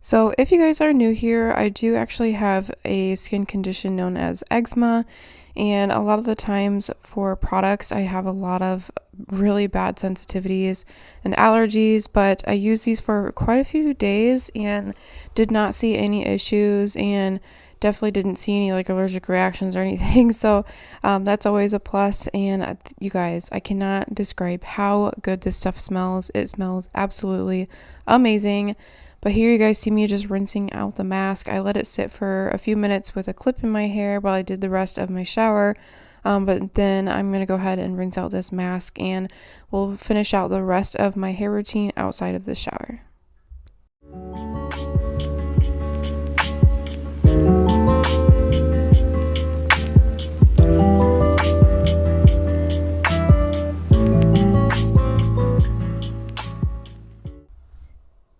So if you guys are new here, I do actually have a skin condition known as eczema, and a lot of the times for products I have a lot of really bad sensitivities and allergies, but I used these for quite a few days and did not see any issues, and definitely didn't see any like allergic reactions or anything. So that's always a plus. And you guys, I cannot describe how good this stuff smells. It smells absolutely amazing. But here you guys see me just rinsing out the mask. I let it sit for a few minutes with a clip in my hair while I did the rest of my shower. But then I'm going to go ahead and rinse out this mask, and we'll finish out the rest of my hair routine outside of the shower.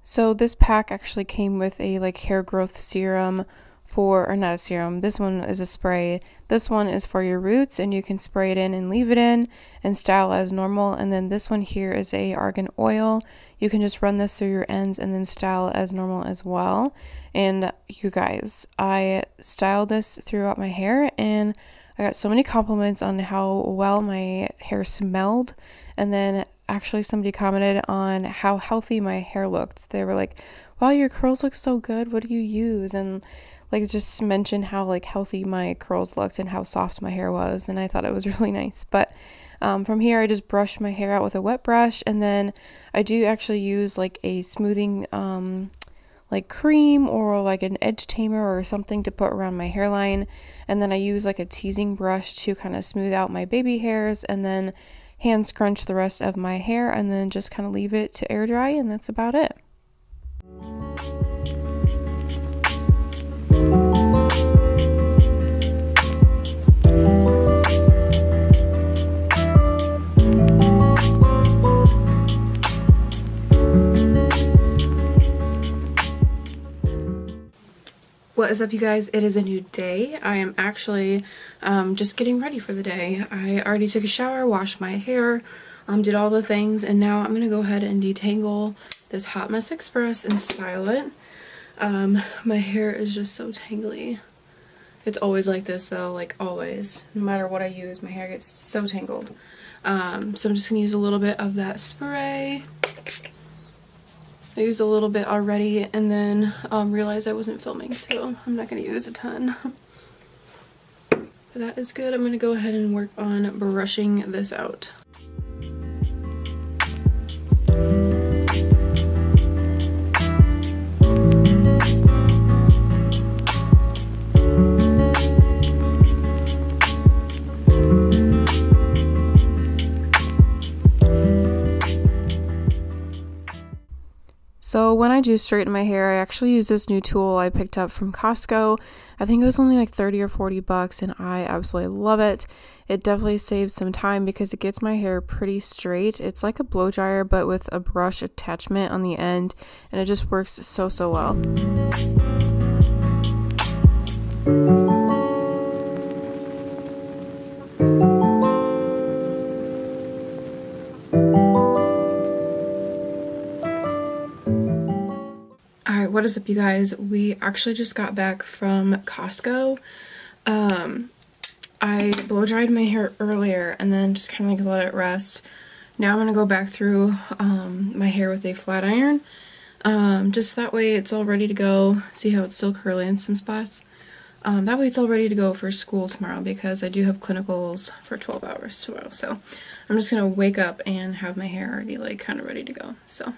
So this pack actually came with a like hair growth serum or not a serum. This one is a spray. This one is for your roots, and you can spray it in and leave it in and style as normal. And then this one here is a Argan Oil. You can just run this through your ends and then style as normal as well. And you guys, I styled this throughout my hair, and I got so many compliments on how well my hair smelled. And then actually somebody commented on how healthy my hair looked. They were like, wow, your curls look so good, what do you use? And like just mentioned how like healthy my curls looked and how soft my hair was, and I thought it was really nice. But from here I just brush my hair out with a wet brush, and then I do actually use like a smoothing like cream or like an edge tamer or something to put around my hairline, and then I use like a teasing brush to kind of smooth out my baby hairs, and then hand scrunch the rest of my hair, and then just kind of leave it to air dry, and that's about it. What is up, you guys? It is a new day. I am actually just getting ready for the day. I already took a shower, washed my hair, did all the things, and now I'm gonna go ahead and detangle this Hot Mess Express and style it. My hair is just so tangly. It's always like this though, like always. No matter what I use, my hair gets so tangled. So I'm just gonna use a little bit of that spray. I used a little bit already, and then realized I wasn't filming, so I'm not going to use a ton. But that is good. I'm going to go ahead and work on brushing this out. So when I do straighten my hair, I actually use this new tool I picked up from Costco. I think it was only like 30 or 40 bucks, and I absolutely love it. It definitely saves some time because it gets my hair pretty straight. It's like a blow dryer, but with a brush attachment on the end, and it just works so well. What is up, you guys? We actually just got back from Costco. I blow dried my hair earlier and then just kind of like let it rest. Now I'm gonna go back through my hair with a flat iron, just that way it's all ready to go. See how it's still curly in some spots? That way it's all ready to go for school tomorrow, because I do have clinicals for 12 hours tomorrow. So I'm just gonna wake up and have my hair already like kind of ready to go. So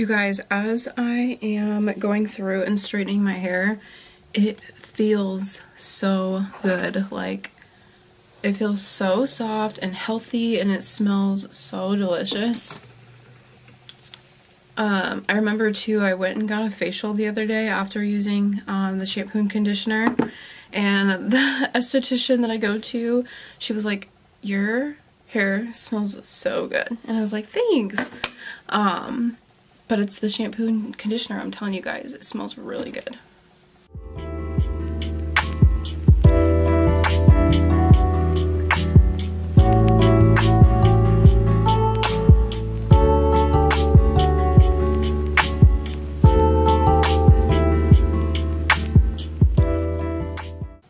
You guys, as I am going through and straightening my hair, it feels so good. Like, it feels so soft and healthy, and it smells so delicious. I remember too, I went and got a facial the other day after using the shampoo and conditioner, and the esthetician that I go to, she was like, your hair smells so good. And I was like, thanks. But it's the shampoo and conditioner, I'm telling you guys, it smells really good.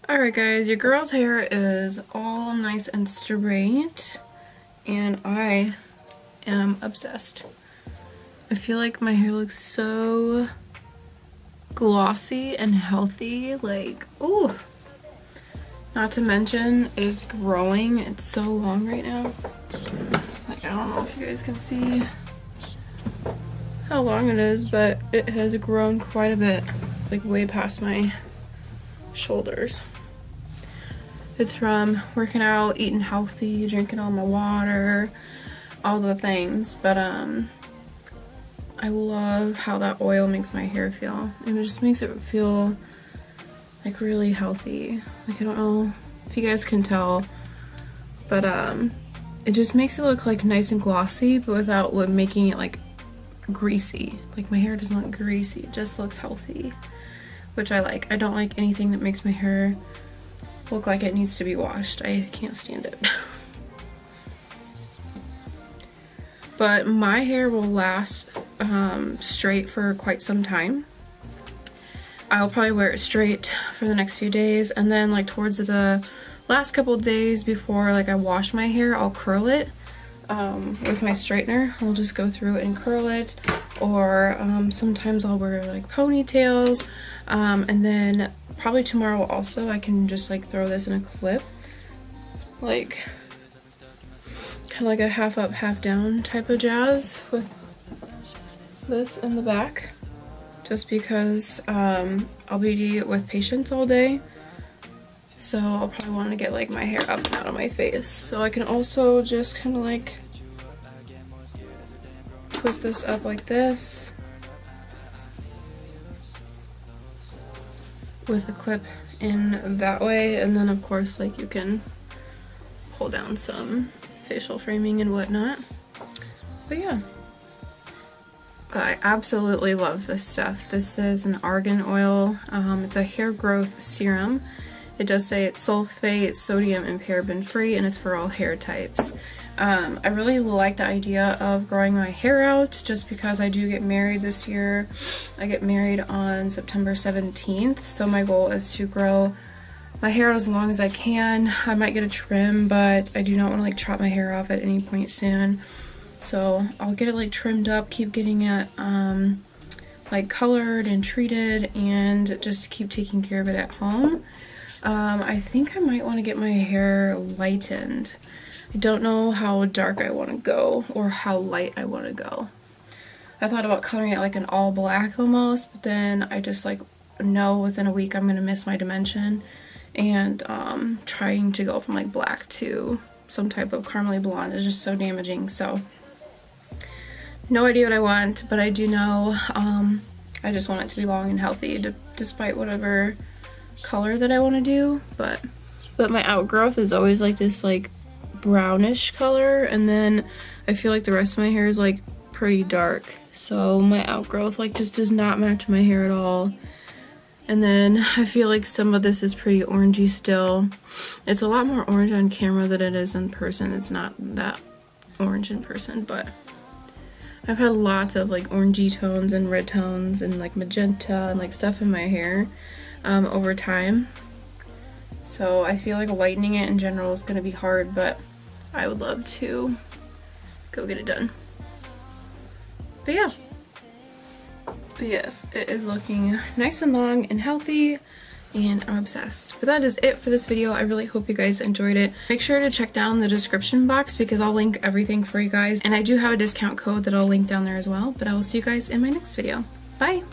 Alright guys, your girl's hair is all nice and straight, and I am obsessed. I feel like my hair looks so glossy and healthy, like, ooh. Not to mention, it is growing. It's so long right now. Like, I don't know if you guys can see how long it is, but it has grown quite a bit, like way past my shoulders. It's from working out, eating healthy, drinking all my water, all the things, but I love how that oil makes my hair feel. It just makes it feel like really healthy. Like, I don't know if you guys can tell, but it just makes it look like nice and glossy, but without making it like greasy. Like, my hair doesn't look greasy, it just looks healthy, which I like. I don't like anything that makes my hair look like it needs to be washed. I can't stand it. But my hair will last straight for quite some time. I'll probably wear it straight for the next few days, and then like towards the last couple days before like I wash my hair, I'll curl it with my straightener. I'll just go through and curl it, or sometimes I'll wear like ponytails, and then probably tomorrow also I can just like throw this in a clip, like kind of like a half up half down type of jazz with this in the back, just because I'll be with patients all day, so I'll probably want to get like my hair up and out of my face. So I can also just kind of like twist this up like this with a clip in that way, and then of course like you can pull down some facial framing and whatnot. But yeah, I absolutely love this stuff. This is an Argan Oil. It's a hair growth serum. It does say it's sulfate, sodium, and paraben free, and it's for all hair types. I really like the idea of growing my hair out, just because I do get married this year. I get married on September 17th, so my goal is to grow my hair out as long as I can. I might get a trim, but I do not want to like chop my hair off at any point soon. So I'll get it like trimmed up, keep getting it like colored and treated, and just keep taking care of it at home. I think I might want to get my hair lightened. I don't know how dark I want to go or how light I want to go. I thought about coloring it like an all black almost, but then I just like know within a week I'm going to miss my dimension, and trying to go from like black to some type of caramely blonde is just so damaging. So no idea what I want, but I do know I just want it to be long and healthy, despite whatever color that I want to do. But my outgrowth is always like this like brownish color, and then I feel like the rest of my hair is like pretty dark, so my outgrowth like just does not match my hair at all. And then I feel like some of this is pretty orangey still. It's a lot more orange on camera than it is in person. It's not that orange in person, but I've had lots of like orangey tones and red tones and like magenta and like stuff in my hair over time. So I feel like lightening it in general is going to be hard, but I would love to go get it done. But yeah. But yes, it is looking nice and long and healthy. and I'm obsessed. But that is it for this video. I really hope you guys enjoyed it. Make sure to check down the description box because I'll link everything for you guys, and I do have a discount code that I'll link down there as well. But I will see you guys in my next video. Bye!